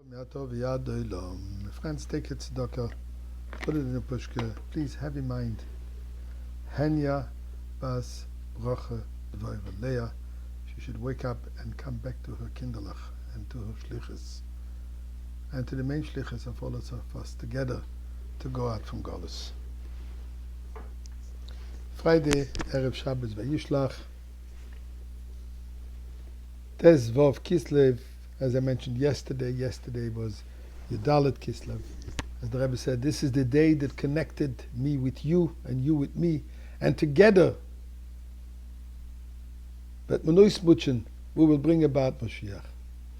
Friends, take it tzedakah, put it in a pushka. Please have in mind, Henya bas bracha dvaira Leah. She should wake up and come back to her kinderlach and to her shlichus and to the main shlichus of all of us together to go out from Golus. Friday, Erev Shabbos Vayishlach. Tes Vov Kislev, as I mentioned yesterday was Yudalet Kislev. As the Rebbe said, this is the day that connected me with you and you with me, and together, but Menois Muchen, we will bring about Moshiach.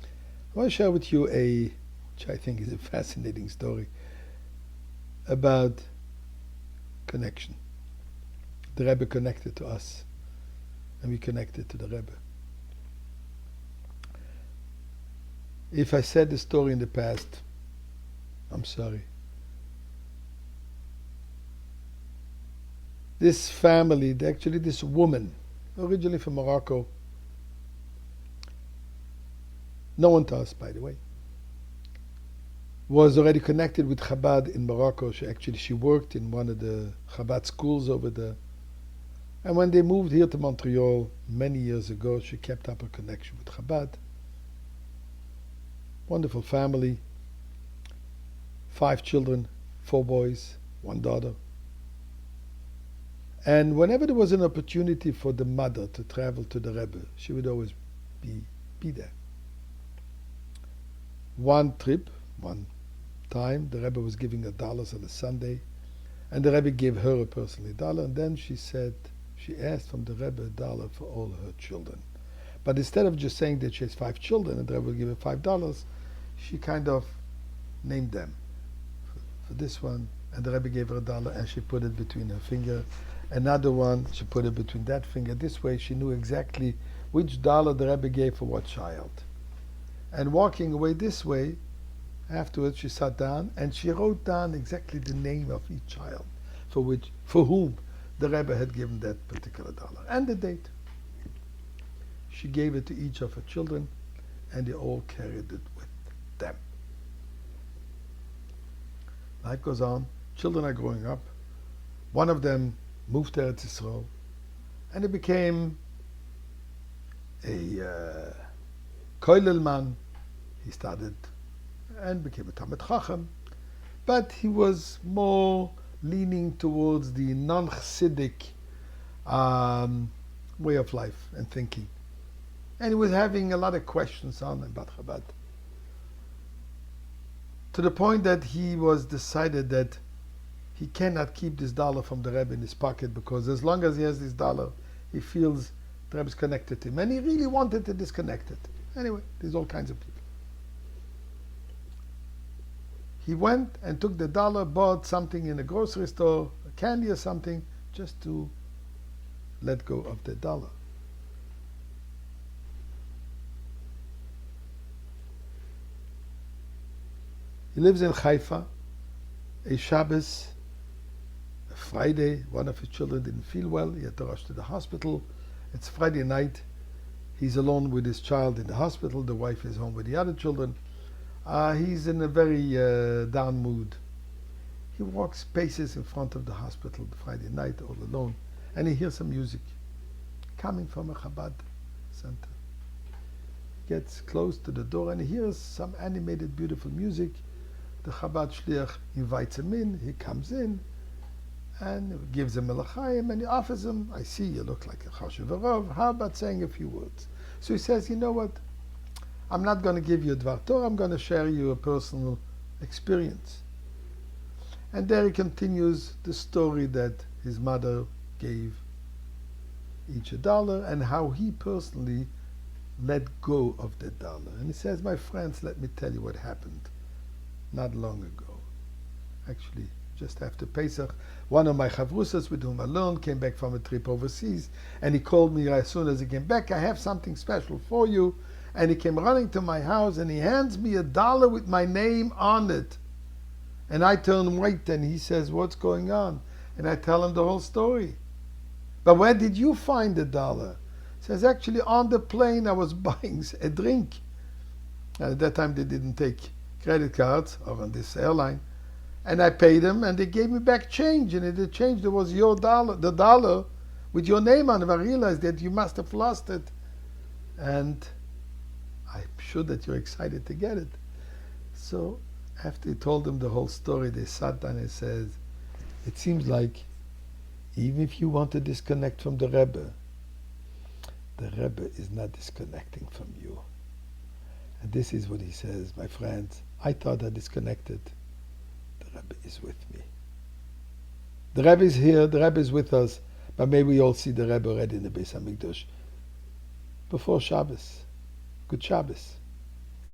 I want to share with you which I think is a fascinating story, about connection. The Rebbe connected to us, and we connected to the Rebbe. If I said the story in the past, I'm sorry. This family, actually this woman, originally from Morocco, known to us, by the way, was already connected with Chabad in Morocco. She worked in one of the Chabad schools over there. And when they moved here to Montreal many years ago, she kept up a connection with Chabad. Wonderful family, 5 children, 4 boys, 1 daughter. And whenever there was an opportunity for the mother to travel to the Rebbe, she would always be there. One time, the Rebbe was giving her dollars on a Sunday, and the Rebbe gave her a personally $1, and then she asked from the Rebbe $1 for all her children. But instead of just saying that she has 5 children and the Rebbe will give her $5, she kind of named them. For this one, and the Rebbe gave her $1 and she put it between her finger. Another one, she put it between that finger. This way she knew exactly which $1 the Rebbe gave for what child. And walking away this way, afterwards she sat down and she wrote down exactly the name of each child for whom the Rebbe had given that particular $1 and the date. She gave it to each of her children, and they all carried it with them. Life goes on. Children are growing up. One of them moved to Eretz Yisrael, and he became a koilel man. He started and became a Talmid Chacham, but he was more leaning towards the non-Chassidic way of life and thinking. And he was having a lot of questions on about Chabad. To the point that he was decided that he cannot keep this $1 from the Rebbe in his pocket, because as long as he has this $1, he feels the Rebbe is connected to him. And he really wanted to disconnect it. Anyway, there's all kinds of people. He went and took the $1, bought something in a grocery store, a candy or something, just to let go of the $1. He lives in Haifa. A Shabbos, a Friday, one of his children didn't feel well. He had to rush to the hospital. It's Friday night. He's alone with his child in the hospital. The wife is home with the other children. He's in a very down mood. He walks paces in front of the hospital Friday night all alone, and he hears some music coming from a Chabad center. He gets close to the door and he hears some animated, beautiful music. The Chabad Shliach invites him in. He comes in and gives him a l'chaim, and he offers him, I see you look like a Chashuv Rav. How about saying a few words? So he says, you know what? I'm not going to give you a Dvar Torah. I'm going to share you a personal experience. And there he continues the story that his mother gave each $1 and how he personally let go of the $1. And he says, my friends, let me tell you what happened not long ago. Actually, just after Pesach, one of my chavrusas with whom I learned came back from a trip overseas, and he called me as soon as he came back, I have something special for you. And he came running to my house and he hands me $1 with my name on it. And I turn white and he says, what's going on? And I tell him the whole story. But where did you find the $1? He says, actually on the plane I was buying a drink. At that time they didn't take credit cards or on this airline, and I paid them, and they gave me back change. And in the change there was your dollar, the dollar with your name on it. I realized that you must have lost it, and I'm sure that you're excited to get it. So after he told them the whole story, they sat down and said, it seems like even if you want to disconnect from the Rebbe is not disconnecting from you. And this is what he says, my friends, I thought I disconnected. The Rebbe is with me. The Rebbe is here, the Rebbe is with us, but may we all see the Rebbe already in the Beis HaMikdash before Shabbos. Good Shabbos.